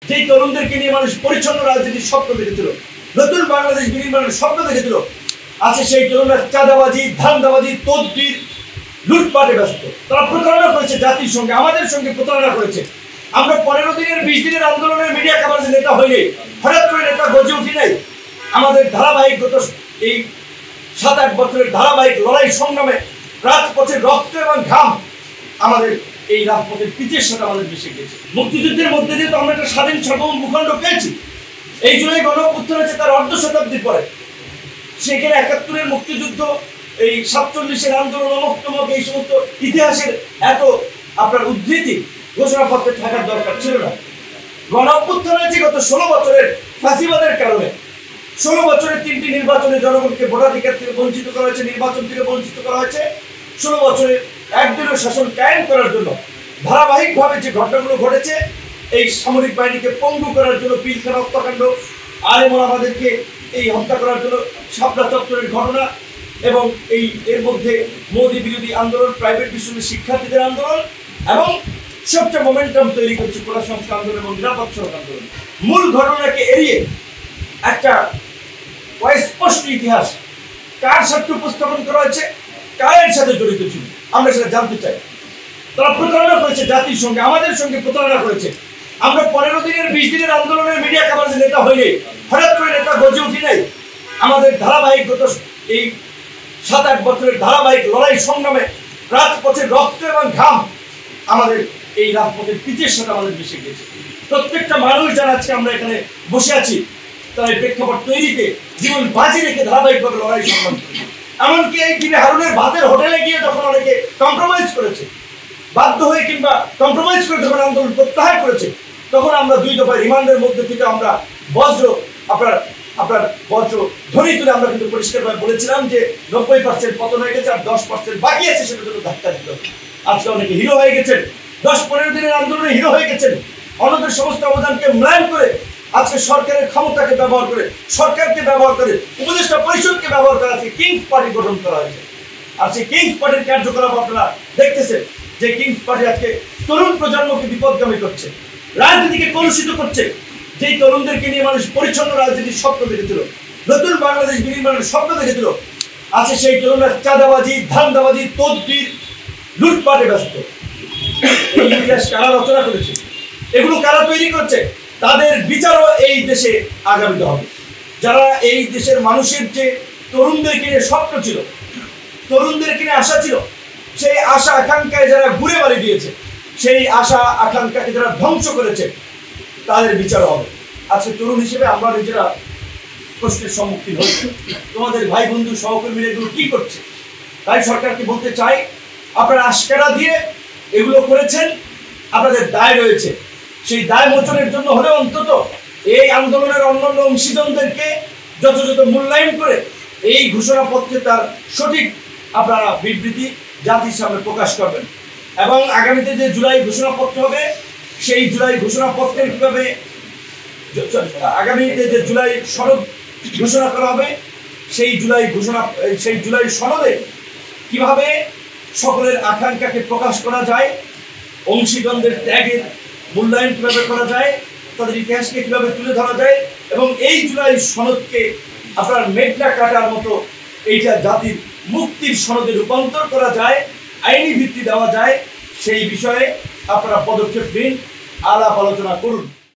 যেই তরুণদেরকে নিয়ে মানুষ পরিচ্ছন্ন রাজনীতির স্বপ্ন দেখেছিল, নতুন বাংলাদেশ বিনির্মাণের স্বপ্ন দেখেছিল, আছে সেই তরুণরা চাঁদাবাজি, ধান্দাবাজি, তদবির, লুটপাটে ব্যস্ত। তারা প্রতারণা করেছে জাতির সঙ্গে, আমাদের সঙ্গে প্রতারণা করেছে। আমরা 15 দিনের 20 দিনের আন্দোলনের মিডিয়া কভারেজে নেতা হইলে হঠাৎ করে নেতা গজে উঠি নাই। আমাদের ধারাবাহিক গত এই 7-8 বছরের ধারাবাহিক লড়াই সংগ্রামে রাজপথের রক্ত এবং ঘাম আমাদের এই রাজপথের পিচের সাথে আমাদের মিশে গেছে। মুক্তিযুদ্ধের মধ্যে দিয়ে তো আমরা একটা স্বাধীন সার্বভৌম ভূখণ্ড পেয়েছি। এই জুলাই গণঅভ্যুত্থান হয়েছে তার অর্ধ শতাব্দী পরে। সেখানে 71-এর মুক্তিযুদ্ধ, এই 47-এর আন্দোলন, অমুক এই সমস্ত ইতিহাসের এত আপনার উদ্ধৃতি ঘোষণাপত্রে থাকার দরকার ছিল না। গণঅভ্যুত্থান হয়েছে গত 16 বছরের ফাঁসিবাদের কারণে। 16 বছরের 3টি নির্বাচনে জনগণকে ভোটাধিকার থেকে বঞ্চিত করা হয়েছে, নির্বাচন থেকে বঞ্চিত করা হয়েছে। 16 বছরের একদিনের শাসন কায়েম করার জন্য ধারাবাহিকভাবে যে ঘটনাগুলো ঘটেছে, এই সামরিক বাহিনীকে পঙ্গু করার জন্য পিলখানা হত্যাকাণ্ড, আলেমুল আমাদেরকে এই হত্যা করার জন্য শাপলা চত্বরের ঘটনা, এবং এর মধ্যে মোদী বিরোধী আন্দোলন, প্রাইভেট বিশ্ববিদ্যালয়ের শিক্ষার্থীদের আন্দোলন, এবং সবচেয়ে মোমেন্টাম তৈরি করছে কোটা সংস্কার আন্দোলন এবং নিরাপদ সড়ক আন্দোলন। মূল ঘটনাকে এড়িয়ে একটা স্পষ্ট ইতিহাস কার সাথে উপস্থাপন করা হয়েছে, কারের সাথে জড়িত ছিল, আমরা সেটা জানতে চাই। তারা প্রতারণা করেছে জাতির সঙ্গে, আমাদের সঙ্গে প্রতারণা করেছে। আমরা 15 দিনের 20 দিনের আন্দোলনের মিডিয়া কভারেজে নেতা হইলে হঠাৎ করে নেতা গজে উঠি নাই। আমাদের ধারাবাহিক গত এই 7-8 বছরের ধারাবাহিক লড়াই সংগ্রামে রাজপথের রক্ত এবং ঘাম আমাদের এই রাজপথের পিচের সাথে আমাদের মিশে গেছে। প্রত্যেকটা মানুষ যারা আজকে আমরা এখানে বসে আছি, তারা এই প্রেক্ষাপট তৈরিতে জীবন বাজি রেখে ধারাবাহিকভাবে লড়াই সংগ্রাম করেছে। এমনকি এই টিভি হারুনের ভাতের হোটেলে গিয়ে যখন অনেকে কম্প্রোমাইজ করেছে, বাধ্য হয়ে কিংবা কম্প্রোমাইজ করে যখন আন্দোলন প্রত্যাহার করেছে, তখন আমরা 2 দফা রিমান্ডের মধ্যে থেকে আমরা আপনার বজ্র ধ্বনি তুলে আমরা কিন্তু পরিষ্কারভাবে বলেছিলাম যে 90% পতন হয়ে গেছে, আর 10% বাকি আছে, সেটা জন্য ধাক্কা দিতে হবে। আজকে অনেকে হিরো হয়ে গেছেন, 10-15 দিনের আন্দোলনে হিরো হয়ে গেছেন। অন্যদের সমস্ত অবদানকে ম্লান করে আজকে সরকারের ক্ষমতাকে ব্যবহার করে, সরকারকে ব্যবহার করে, উপদেষ্টা পরিষদকে ব্যবহার করে আজকে কিংস পার্টি গঠন করা হয়েছে। আর সেই কিংস পার্টির কার্যকলাপ আপনারা দেখতেছেন যে কিংস পার্টি আজকে তরুণ প্রজন্মকে বিপদগামী করছে, রাজনীতিকে কলুষিত করছে। যেই তরুণদেরকে নিয়ে মানুষ পরিচ্ছন্ন রাজনীতির স্বপ্ন দেখেছিল, নতুন বাংলাদেশ বিনির্মাণের স্বপ্ন দেখেছিল, আছে সেই তরুণরা চাঁদাবাজি, ধান্দাবাজি, তদবির, লুটপাটে ব্যস্ত। এই ইতিহাস কারা রচনা করেছে, এগুলো কারা তৈরি করছে, তাদের বিচারও এই দেশে আগামীতে হবে। যারা এই দেশের মানুষের যে তরুণদেরকে নিয়ে স্বপ্ন ছিল, তরুণদেরকে নিয়ে আশা ছিল, সেই আশা আকাঙ্ক্ষায় যারা ঘুরে বাড়ি দিয়েছে, সেই আশা আকাঙ্ক্ষাকে যারা ধ্বংস করেছে, তাদের বিচার হবে। আজকে তরুণ হিসেবে আমরা নিজেরা প্রশ্নের সম্মুখীন হচ্ছি, তোমাদের ভাই বন্ধু সহকর্মীরা এগুলো কি করছে। তাই সরকারকে বলতে চাই, আপনারা আশকারা দিয়ে এগুলো করেছেন, আপনাদের দায় রয়েছে। সেই দায় মোচনের জন্য হলে অন্তত এই আন্দোলনের অন্যান্য অংশীদারদেরকে যথাযথ মূল্যায়ন করে এই ঘোষণাপত্রে তার সঠিক আপনারা বিবৃতি জাতির সামনে প্রকাশ করবেন। এবং আগামীতে যে জুলাই ঘোষণাপত্র হবে, সেই জুলাই ঘোষণাপত্রের কিভাবে আগামীতে যে জুলাই সনদ ঘোষণা করা হবে, সেই জুলাই সনদে কিভাবে সকলের আকাঙ্ক্ষাকে প্রকাশ করা যায়, অংশীদারদের ত্যাগের মূল্যায়ন কিভাবে করা যায়, তাদের ইতিহাসকে কিভাবে তুলে ধরা যায়, এবং এই জুলাই সনদকে আপনার মেঘনা কাটার মতো এইটা জাতির মুক্তির সনদে রূপান্তর করা যায়, আইনি ভিত্তি দেওয়া যায়, সেই বিষয়ে আপনারা পদক্ষেপ নিন, আলাপ আলোচনা করুন।